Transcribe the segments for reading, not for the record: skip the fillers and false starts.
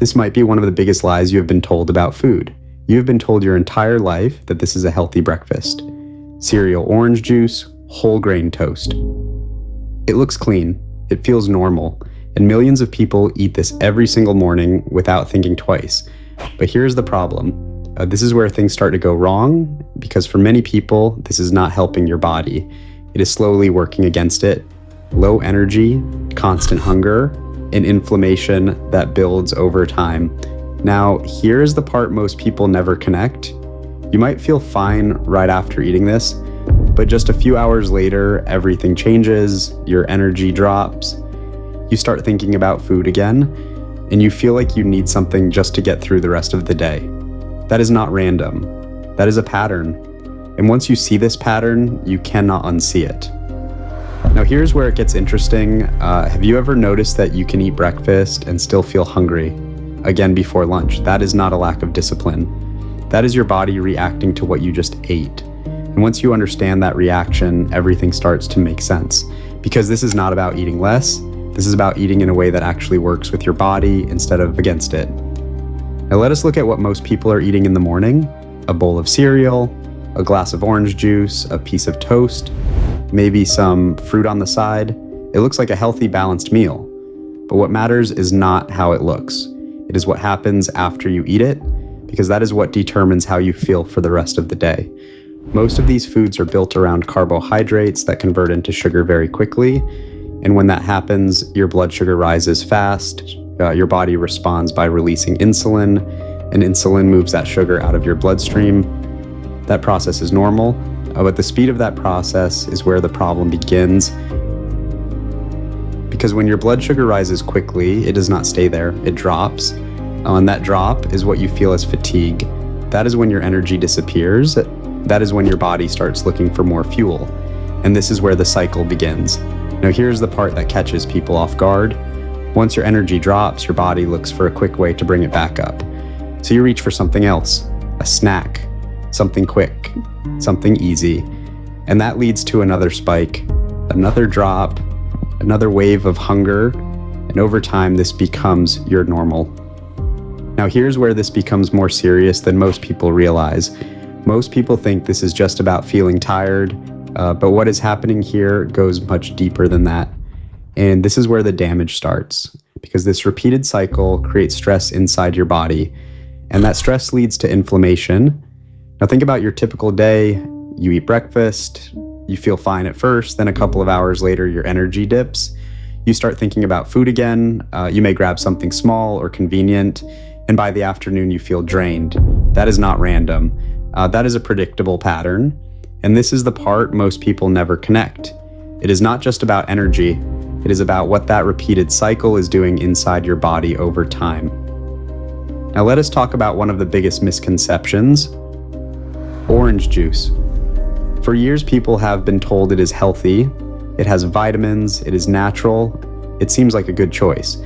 This might be one of the biggest lies you have been told about food. You have been told your entire life that this is a healthy breakfast. Cereal, orange juice, whole grain toast. It looks clean, it feels normal, and millions of people eat this every single morning without thinking twice. But here's the problem. This is where things start to go wrong, because for many people, this is not helping your body. It is slowly working against it. Low energy, constant hunger, and inflammation that builds over time. Now, here's the part most people never connect. You might feel fine right after eating this, but just a few hours later, everything changes, your energy drops, you start thinking about food again, and you feel like you need something just to get through the rest of the day. That is not random. That is a pattern. And once you see this pattern, you cannot unsee it. Now here's where it gets interesting. Have you ever noticed that you can eat breakfast and still feel hungry again before lunch? That is not a lack of discipline. That is your body reacting to what you just ate. And once you understand that reaction, everything starts to make sense. Because this is not about eating less. This is about eating in a way that actually works with your body instead of against it. Now let us look at what most people are eating in the morning. A bowl of cereal, a glass of orange juice, a piece of toast, maybe some fruit on the side. It looks like a healthy, balanced meal. But what matters is not how it looks. It is what happens after you eat it, because that is what determines how you feel for the rest of the day. Most of these foods are built around carbohydrates that convert into sugar very quickly. And when that happens, your blood sugar rises fast. Your body responds by releasing insulin, and insulin moves that sugar out of your bloodstream. That process is normal, but the speed of that process is where the problem begins. Because when your blood sugar rises quickly, it does not stay there, it drops. And that drop is what you feel as fatigue. That is when your energy disappears. That is when your body starts looking for more fuel. And this is where the cycle begins. Now here's the part that catches people off guard. Once your energy drops, your body looks for a quick way to bring it back up. So you reach for something else, a snack, something quick, something easy. And that leads to another spike, another drop, another wave of hunger. And over time, this becomes your normal. Now here's where this becomes more serious than most people realize. Most people think this is just about feeling tired, but what is happening here goes much deeper than that. And this is where the damage starts, because this repeated cycle creates stress inside your body, and that stress leads to inflammation. Now think about your typical day. You eat breakfast, you feel fine at first, then a couple of hours later, your energy dips. You start thinking about food again. You may grab something small or convenient, and by the afternoon, you feel drained. That is not random. That is a predictable pattern, and this is the part most people never connect. It is not just about energy. It is about what that repeated cycle is doing inside your body over time. Now let us talk about one of the biggest misconceptions, orange juice. For years, people have been told it is healthy, it has vitamins, it is natural, it seems like a good choice.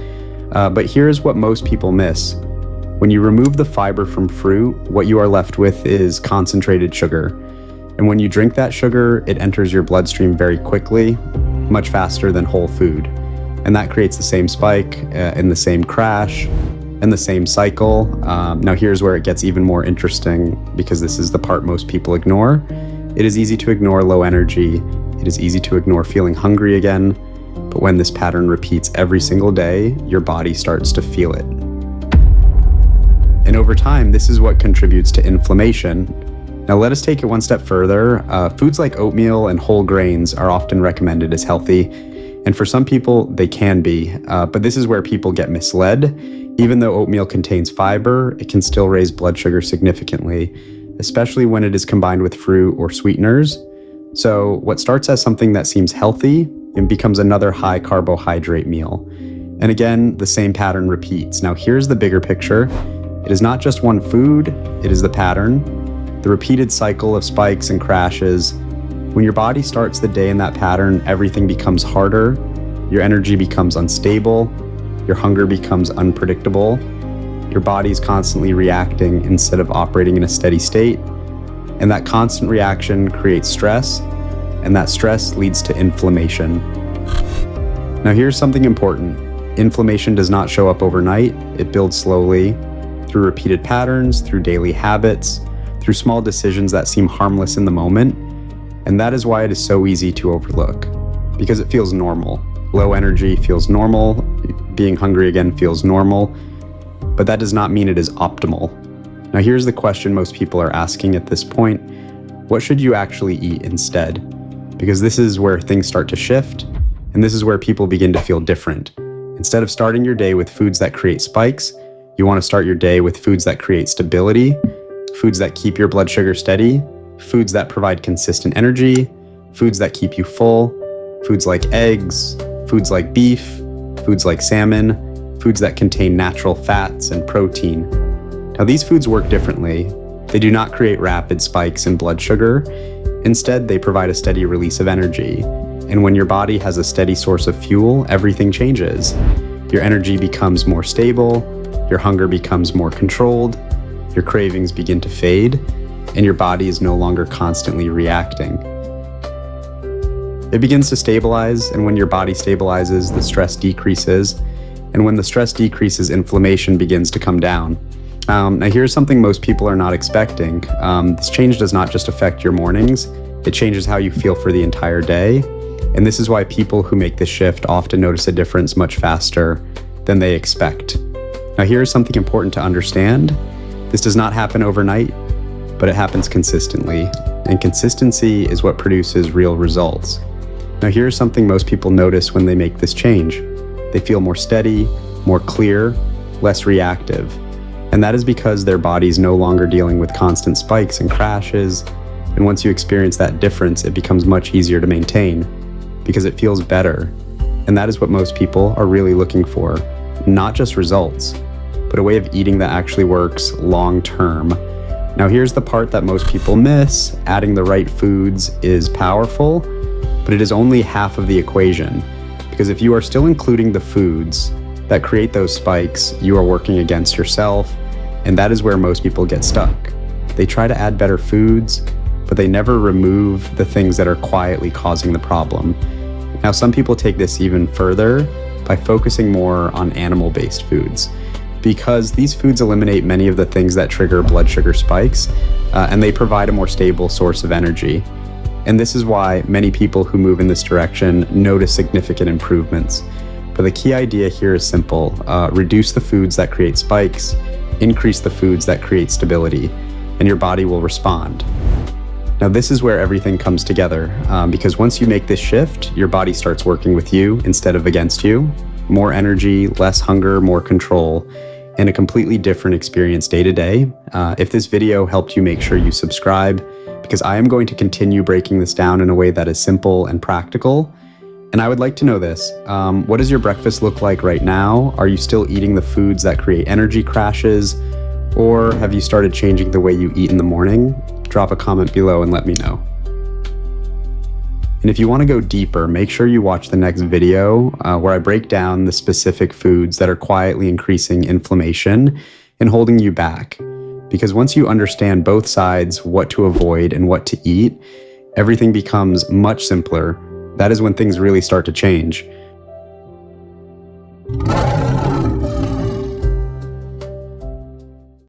But here's what most people miss. When you remove the fiber from fruit, what you are left with is concentrated sugar. And when you drink that sugar, it enters your bloodstream very quickly, much faster than whole food. And that creates the same spike and the same crash and the same cycle. Now here's where it gets even more interesting, because this is the part most people ignore. It is easy to ignore low energy. It is easy to ignore feeling hungry again. But when this pattern repeats every single day, your body starts to feel it. And over time, this is what contributes to inflammation. Now let us take it one step further. Foods like oatmeal and whole grains are often recommended as healthy. And for some people, they can be. But this is where people get misled. Even though oatmeal contains fiber, it can still raise blood sugar significantly, especially when it is combined with fruit or sweeteners. So what starts as something that seems healthy, it becomes another high carbohydrate meal. And again, the same pattern repeats. Now here's the bigger picture. It is not just one food, it is the pattern, the repeated cycle of spikes and crashes. When your body starts the day in that pattern, everything becomes harder, your energy becomes unstable, your hunger becomes unpredictable, your body is constantly reacting instead of operating in a steady state, and that constant reaction creates stress, and that stress leads to inflammation. Now here's something important. Inflammation does not show up overnight. It builds slowly through repeated patterns, through daily habits, through small decisions that seem harmless in the moment. And that is why it is so easy to overlook, because it feels normal. Low energy feels normal. Being hungry again feels normal. But that does not mean it is optimal. Now here's the question most people are asking at this point. What should you actually eat instead? Because this is where things start to shift, and this is where people begin to feel different. Instead of starting your day with foods that create spikes, you want to start your day with foods that create stability, foods that keep your blood sugar steady, foods that provide consistent energy, foods that keep you full, foods like eggs, foods like beef, foods like salmon, foods that contain natural fats and protein. Now these foods work differently. They do not create rapid spikes in blood sugar. Instead, they provide a steady release of energy. And when your body has a steady source of fuel, everything changes. Your energy becomes more stable, your hunger becomes more controlled, your cravings begin to fade, and your body is no longer constantly reacting. It begins to stabilize, and when your body stabilizes, the stress decreases. And when the stress decreases, inflammation begins to come down. Now here's something most people are not expecting. This change does not just affect your mornings, it changes how you feel for the entire day. And this is why people who make this shift often notice a difference much faster than they expect. Now here's something important to understand. This does not happen overnight, but it happens consistently. And consistency is what produces real results. Now here's something most people notice when they make this change. They feel more steady, more clear, less reactive. And that is because their body's no longer dealing with constant spikes and crashes. And once you experience that difference, it becomes much easier to maintain because it feels better. And that is what most people are really looking for. Not just results, but a way of eating that actually works long term. Now here's the part that most people miss. Adding the right foods is powerful, but it is only half of the equation. Because if you are still including the foods that create those spikes, you are working against yourself, and that is where most people get stuck. They try to add better foods, but they never remove the things that are quietly causing the problem. Now, some people take this even further by focusing more on animal-based foods, because these foods eliminate many of the things that trigger blood sugar spikes, and they provide a more stable source of energy. And this is why many people who move in this direction notice significant improvements. But the key idea here is simple. Reduce the foods that create spikes, increase the foods that create stability, and your body will respond. Now this is where everything comes together, because once you make this shift, your body starts working with you instead of against you. More energy, less hunger, more control, and a completely different experience day to day. If this video helped you, make sure you subscribe, because I am going to continue breaking this down in a way that is simple and practical. And I would like to know this. What does your breakfast look like right now? Are you still eating the foods that create energy crashes? Or have you started changing the way you eat in the morning? Drop a comment below and let me know. And if you want to go deeper, make sure you watch the next video where I break down the specific foods that are quietly increasing inflammation and holding you back. Because once you understand both sides, what to avoid and what to eat, everything becomes much simpler. That is when things really start to change.